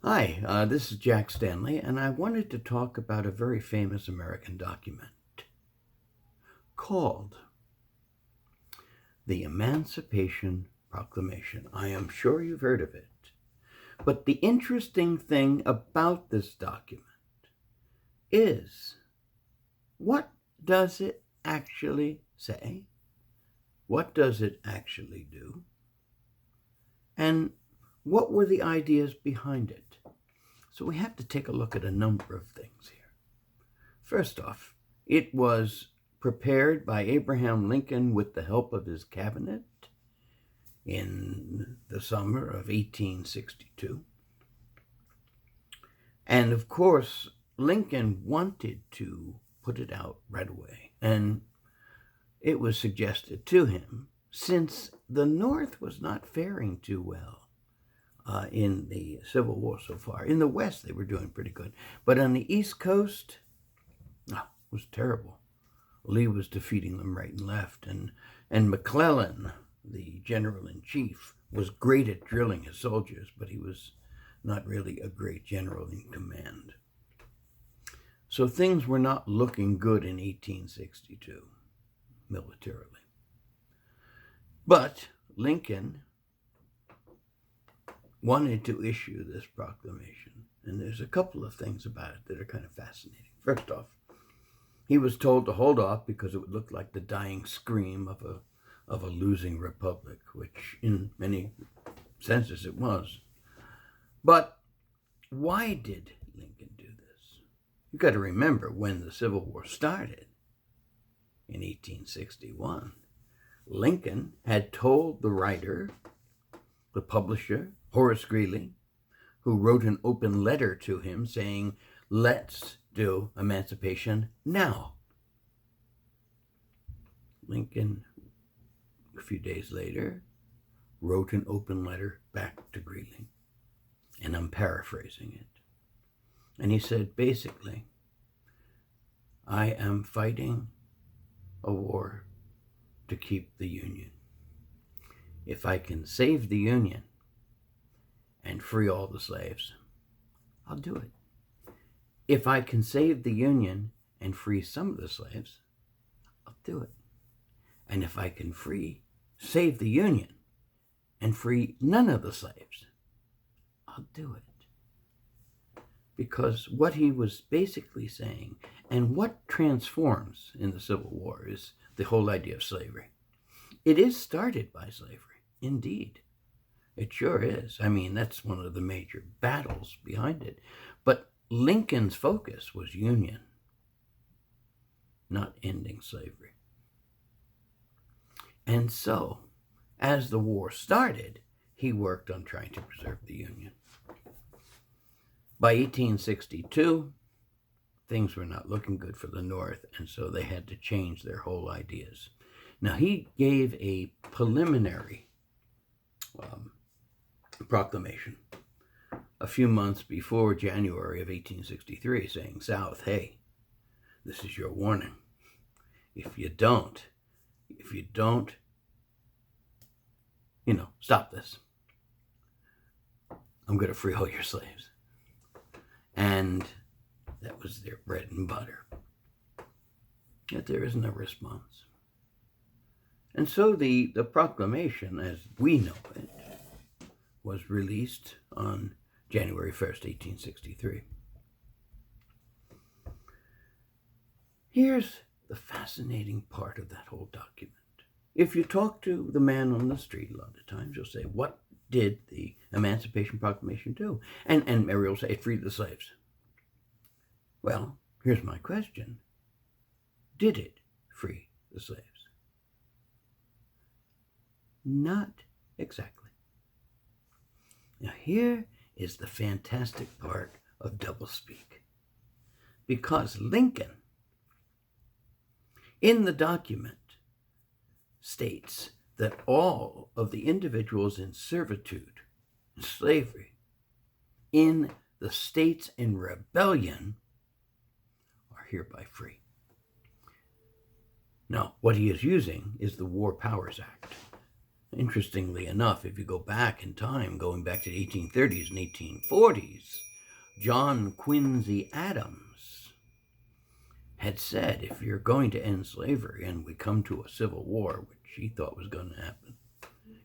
Hi, this is Jack Stanley, and I wanted to talk about a very famous American document called the Emancipation Proclamation. I am sure you've heard of it. But the interesting thing about this document is, what does it actually say? What does it actually do? And what were the ideas behind it? So we have to take a look at a number of things here. First off, it was prepared by Abraham Lincoln with the help of his cabinet in the summer of 1862. And of course, Lincoln wanted to put it out right away. And it was suggested to him, since the North was not faring too well in the Civil War so far. In the West, they were doing pretty good. But on the East Coast, it was terrible. Lee was defeating them right and left. And McClellan, the general-in-chief, was great at drilling his soldiers, but he was not really a great general in command. So things were not looking good in 1862, militarily. But Lincoln wanted to issue this proclamation, and there's a couple of things about it that are kind of fascinating. First off, he was told to hold off because it would look like the dying scream of a losing republic, which in many senses it was. But why did Lincoln do this? You've got to remember, when the Civil War started in 1861, Lincoln had told the writer, the publisher, Horace Greeley, who wrote an open letter to him saying, "Let's do emancipation now." Lincoln, a few days later, wrote an open letter back to Greeley, and I'm paraphrasing it. And he said, basically, I am fighting a war to keep the Union. If I can save the Union and free all the slaves, I'll do it. If I can save the Union and free some of the slaves, I'll do it. And if I can save the Union and free none of the slaves, I'll do it. Because what he was basically saying, and what transforms in the Civil War, is the whole idea of slavery. It is started by slavery, indeed. It sure is. I mean, that's one of the major battles behind it. But Lincoln's focus was union, not ending slavery. And so, as the war started, he worked on trying to preserve the Union. By 1862, things were not looking good for the North, and so they had to change their whole ideas. Now, he gave a preliminary proclamation a few months before January of 1863, saying, South, hey, this is your warning. If you don't, stop this, I'm going to free all your slaves. And that was their bread and butter. Yet there is no response. And so the proclamation, as we know it, was released on January 1st, 1863. Here's the fascinating part of that whole document. If you talk to the man on the street a lot of times, you'll say, what did the Emancipation Proclamation do? And Mary will say, it freed the slaves. Well, here's my question. Did it free the slaves? Not exactly. Now here is the fantastic part of doublespeak. Because Lincoln, in the document, states that all of the individuals in servitude, in slavery, in the states in rebellion are hereby free. Now, what he is using is the War Powers Act. interestingly enough, if you go back in time, going back to the 1830s and 1840s, John Quincy Adams had said, if you're going to end slavery and we come to a civil war, which he thought was going to happen,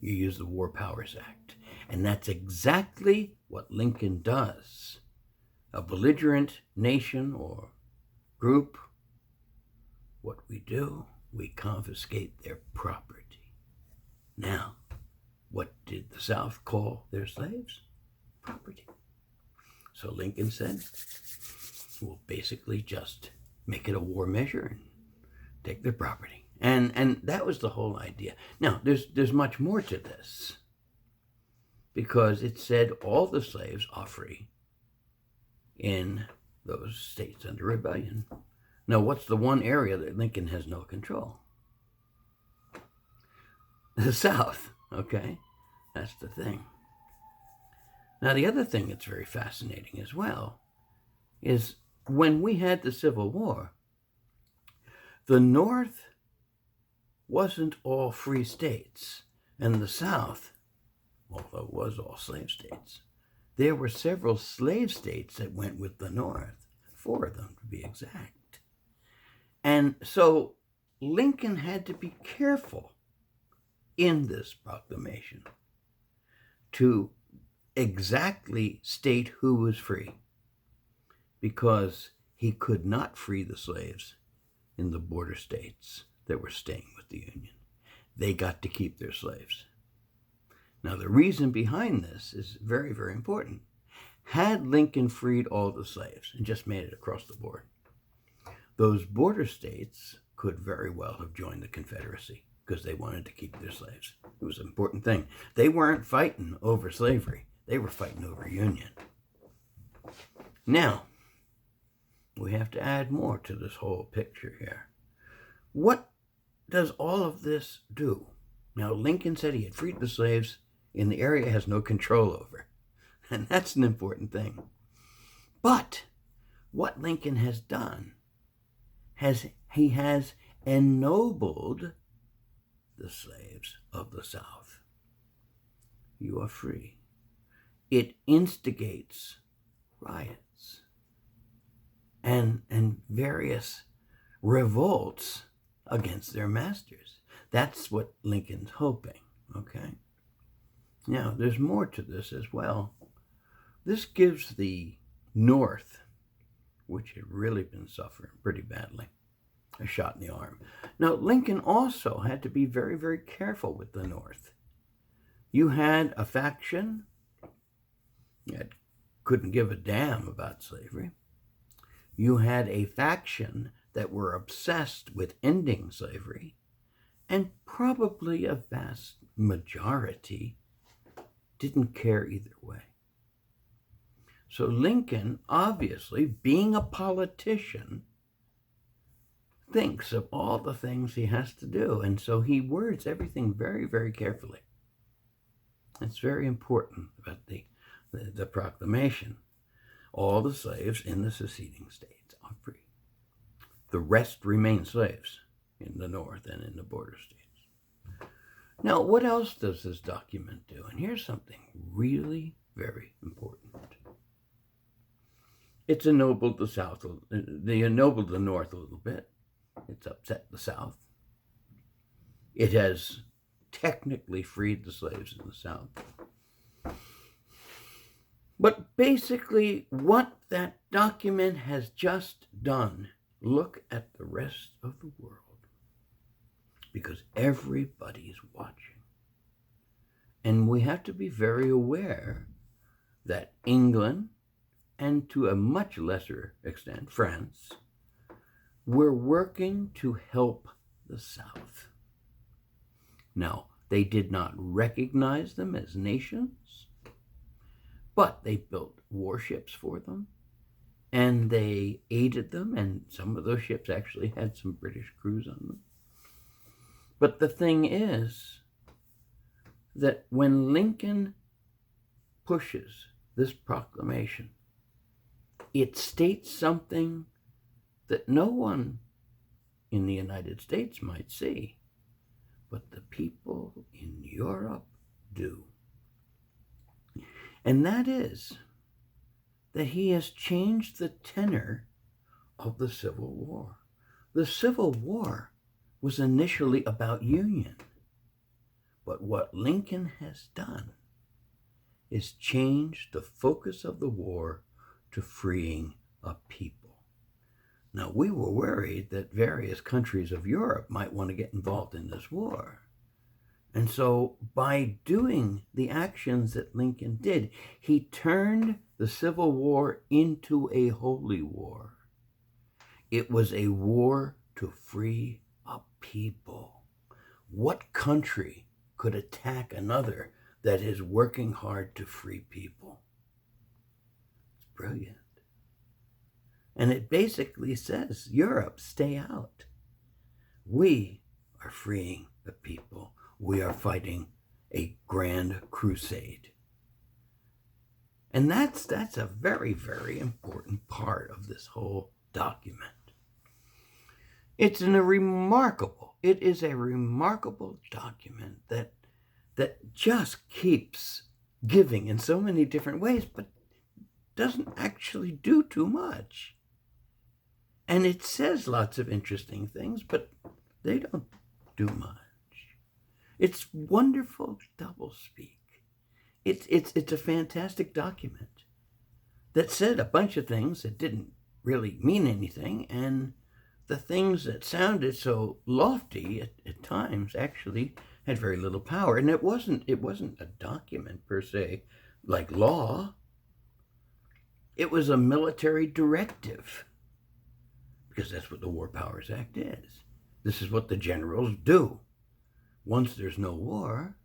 you use the War Powers Act. And that's exactly what Lincoln does. A belligerent nation or group, what we do, we confiscate their property. Now, what did the South call their slaves? Property. So Lincoln said, we'll basically just make it a war measure and take their property. And that was the whole idea. Now, there's much more to this, because it said all the slaves are free in those states under rebellion. Now, what's the one area that Lincoln has no control? The South, okay? That's the thing. Now, the other thing that's very fascinating as well is when we had the Civil War, the North wasn't all free states, and the South, although it was all slave states, there were several slave states that went with the North, 4 of them to be exact. And so Lincoln had to be careful in this proclamation to exactly state who was free, because he could not free the slaves in the border states that were staying with the Union. They got to keep their slaves. Now, the reason behind this is very, very important. Had Lincoln freed all the slaves and just made it across the board, those border states could very well have joined the Confederacy because they wanted to keep their slaves. It was an important thing. They weren't fighting over slavery. They were fighting over Union. Now, we have to add more to this whole picture here. What does all of this do? Now, Lincoln said he had freed the slaves in the area he has no control over. And that's an important thing. But what Lincoln has done, he has ennobled the slaves of the South. You are free. It instigates riots and various revolts against their masters. That's what Lincoln's hoping, okay? Now, there's more to this as well. This gives the North, which had really been suffering pretty badly, a shot in the arm. Now, Lincoln also had to be very, very careful with the North. You had a faction that couldn't give a damn about slavery. You had a faction that were obsessed with ending slavery, and probably a vast majority didn't care either way. So Lincoln, obviously, being a politician, thinks of all the things he has to do, and so he words everything very, very carefully. It's very important about the proclamation. All the slaves in the seceding states are free. The rest remain slaves in the North and in the border states. Now, what else does this document do? And here's something really very important. It's ennobled the South, they ennobled the North a little bit. It's upset the South. It has technically freed the slaves in the South. But basically, what that document has just done, look at the rest of the world, because everybody's watching. And we have to be very aware that England, and to a much lesser extent, France, were working to help the South. Now, they did not recognize them as nations, but they built warships for them, and they aided them, and some of those ships actually had some British crews on them. But the thing is that when Lincoln pushes this proclamation, it states something that no one in the United States might see. but the people in Europe do. And that is that he has changed the tenor of the Civil War. The Civil War was initially about union, but what Lincoln has done is change the focus of the war to freeing a people. Now, we were worried that various countries of Europe might want to get involved in this war. And so by doing the actions that Lincoln did, he turned the Civil War into a holy war. It was a war to free a people. What country could attack another that is working hard to free people? It's brilliant. And it basically says, Europe, stay out. We are freeing the people. We are fighting a grand crusade. And that's a very, very important part of this whole document. It is a remarkable document that just keeps giving in so many different ways, but doesn't actually do too much. And it says lots of interesting things, but they don't do much. It's wonderful doublespeak. It's a fantastic document that said a bunch of things that didn't really mean anything, and the things that sounded so lofty at times actually had very little power. And it wasn't a document per se like law. It was a military directive, because that's what the War Powers Act is. This is what the generals do. Once there's no war,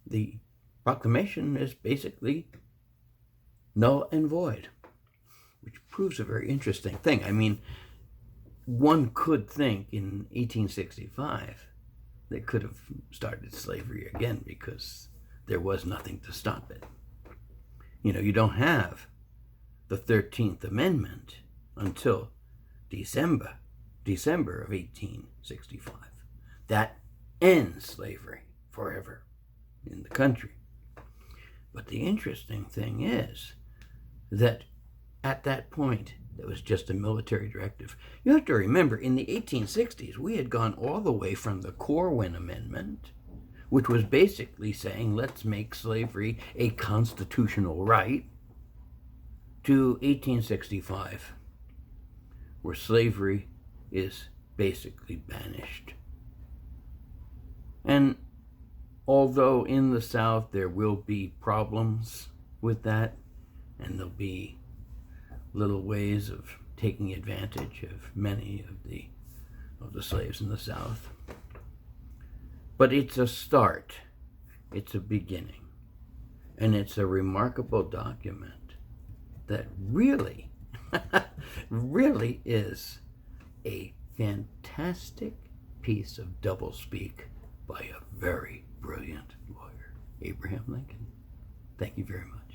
the proclamation is basically null and void, which proves a very interesting thing. I mean, one could think in 1865 they could have started slavery again because there was nothing to stop it. You know, you don't have the 13th Amendment until December of 1865. That ends slavery forever in the country. But the interesting thing is that at that point, there was just a military directive. You have to remember, in the 1860s, we had gone all the way from the Corwin Amendment, which was basically saying, let's make slavery a constitutional right, to 1865, where slavery is basically banished. And although in the South there will be problems with that, and there'll be little ways of taking advantage of many of the slaves in the South, but it's a start, it's a beginning, and it's a remarkable document that really, really is a fantastic piece of doublespeak by a very brilliant lawyer, Abraham Lincoln. Thank you very much.